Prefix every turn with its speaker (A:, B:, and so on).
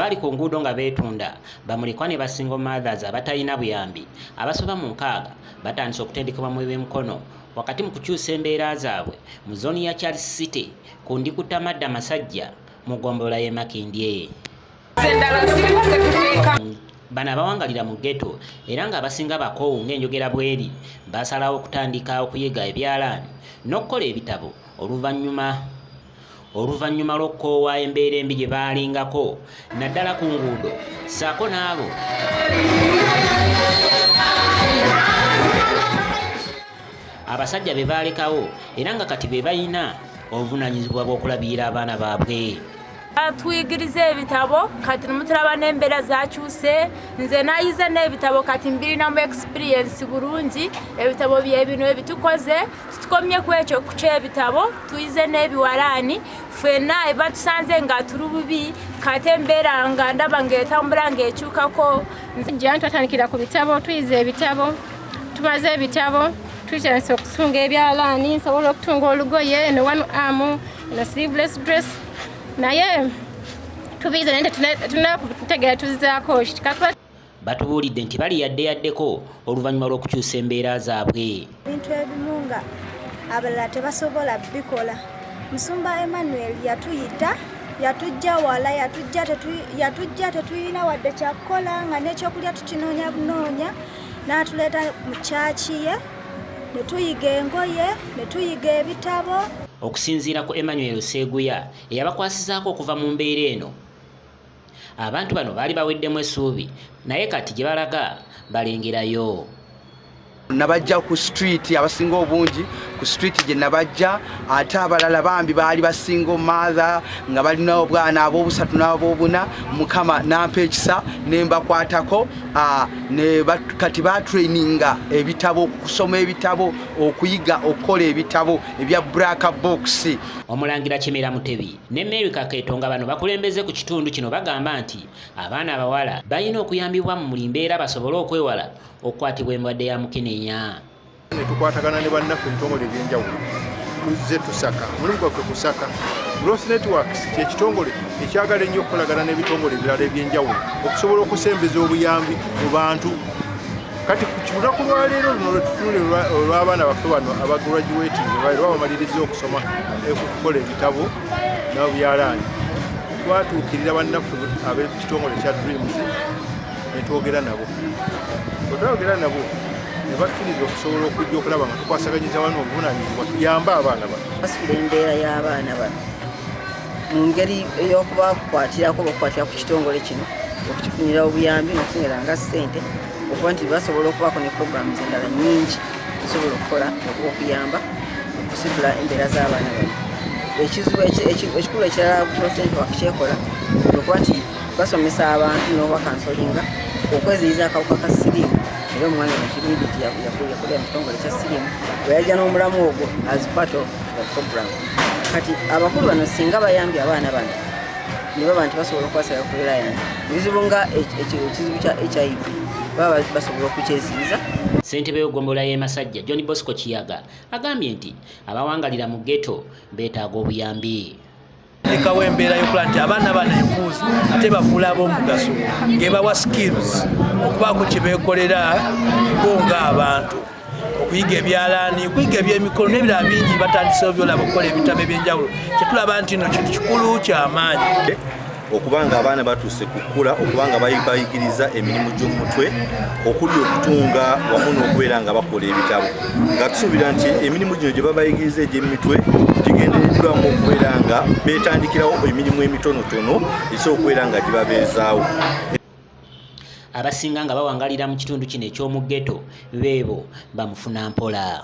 A: abaali ku nguudo nga beetunda bamulekwa ne basingle mothers abatalina buyambi abasoba mu 6 batandise okutendekebwa mu ebyemikono wakati mu kukyusa embeera zaabwe mu zooni ya Charles City ku Ndikutamadda Masajja mu ggombolola y'e Makindye. Bano abawangalira mu ghetto era nga abasinga bakoowu ng'enjogera bweri basalawo okutandika okuyiga ebyalaani n'okukola ebitabo oluvannyuma lw'okukoowa embeera embi gye baalingako naddala ku nguudo ssaako n'abo abasajja be baalekawo era nga kati be balina obuvunaanyizibwa bw'okulabirira abaana baabwe.
B: Tuyigiriza ebitabo kati mutulaba n'embeera zakyuse nze nayize n'ebitabo kati mbirinamu experience bulungi ebitabo bye bino ebitukoze tukomye ku ekyo ky'ebitabo tuyize n'ebyalaani ffenna ebatusanze nga tuli bubi kati embeera nga ndaba ng'etambula ng'ekyukako.
C: Nze ntwatandikira ku bitabo tuyize ebitabo tumaze ebitabo tutandise okutunga ebyalaani nsobola okutunga olugoye ne one arm ne sleeveless dress naye tubize nende tunakutegera tuzizaako
A: batubuulidde nti bali yaddeyaddeko oluvannyuma lw'okukyusa embeera zaabwe.
D: Ebintu ebimu nga abalala tebasobola bikola. Musumba Emmanuel yatuyita yatujja wala yatujja tetuyina wadde kyakukola nga n'ekyokulya tukinoonya bunoonya n'atuleeta mu kyaki ye ne tuyiga engoye ne tuyiga ebitabo.
A: Okusinziira ku Emmanuel Seguya eyabakwasizaako okuva mu mbeera eno abantu bano baali baweddemu essuubi naye kati gye balaga balengerayo.
E: Nabajja ku street abasinga obungi ku street gye nabajja ate abalala bambi baali basinga mother nga balina obwana ab'obusatu n'ab'obuna mukama nampa ekisa ne mbakwatako ne kati batraininga ebitabo kusoma ebitabo okuyiga okukola ebitabo ebya black box.
A: Omulangira Kimera Mutebi ne Mary Kakeeto nga bano bakulembeze ku kitundu kino bagamba nti abaana abawala balina okuyambibwa mu mbeera basobole okwewala okukwatibwa endwadde ya mukenenya.
F: Tukwatagana ne bannaffe ebitongole ebyenjawulo tuzze tusaka mulimu gwaffe kusaka Growth Networks kyekitongole ekyagala ennyo okukolagana n'ebitongole ebirala ebyenjawulo okusobola okusembeza obuyambi mu bantu. Kati ku lunaku lwaleero luno lwetutunule olw'abaana baffe bano abagraduating baali babamaliriza okusoma okukola ebitabo n'ebyalaani twatuukirira bannaffe ab'ekitongole kya Dreams ne twogera nabo. Bwe twayogera nabo ne bakkiriza okusobola okujja okulaba nga tukwasaganyiza wano obuvunaanyizibwa tuyambe abaana bano.
G: Basubira embeera y'abaana bano mu ngeri ey'okubakwatirako bakukwatira ku kitongole kino okukifunira obuyambi n'okufunira nga ssente okuba nti basobola okubaako ne programs endala nnyingi zisobola okukola okuyamba okusibula embeera z'abaana bano. Ekikulu ekirala President wakikyekola okuba nti basomesa abantu n'obakansolinga okweziyiza akawuka ka siriimu era omwana nakirinditi yakolera mu kitongole kya siriimu bwe yajja n'omulamu ogwo as part of the program. Kati abakulu bano singa bayambye abaana bano ne baba nti basobola okwasala ku belayani ebizibu nga ekizibu kya HIV baba basobola okukyeziyiza.
A: Ssentebe w'eggombolola y'e Masajja John Bosco Kiyaga agambye nti abawangalira mu ghetto beetaaga obuyambi.
H: Lekawo embeera y'okola nti abaana bano enfuuzi ate bafuula ab'omugaso ng'ebawa skills okubaako kye beekolera bo ng'abantu okuyiga ebyalaani okuyiga ebyemikono n'ebirala bingi batandisewo byolaba okukola ebitabo ebyenjawulo kyetulaba nti no kintu kikulu ky'amaanyi.
I: Okubanga abaana batuuse kukula okubanga bayigiriza emirimu gy'omutwe okuli okutunga wamu n'okubeera nga bakola ebitabo nga tusuubira nti emirimu gino gye babayigiriza egy'emitwe gigendereddwamu okubeera nga beetandikirawo emirimu emitonotono esobola okubeera nga gibabeezaawo.
A: Abasinga nga bawangalira mu kitundu kino eky'omu ghetto beebo bamufuna mpola.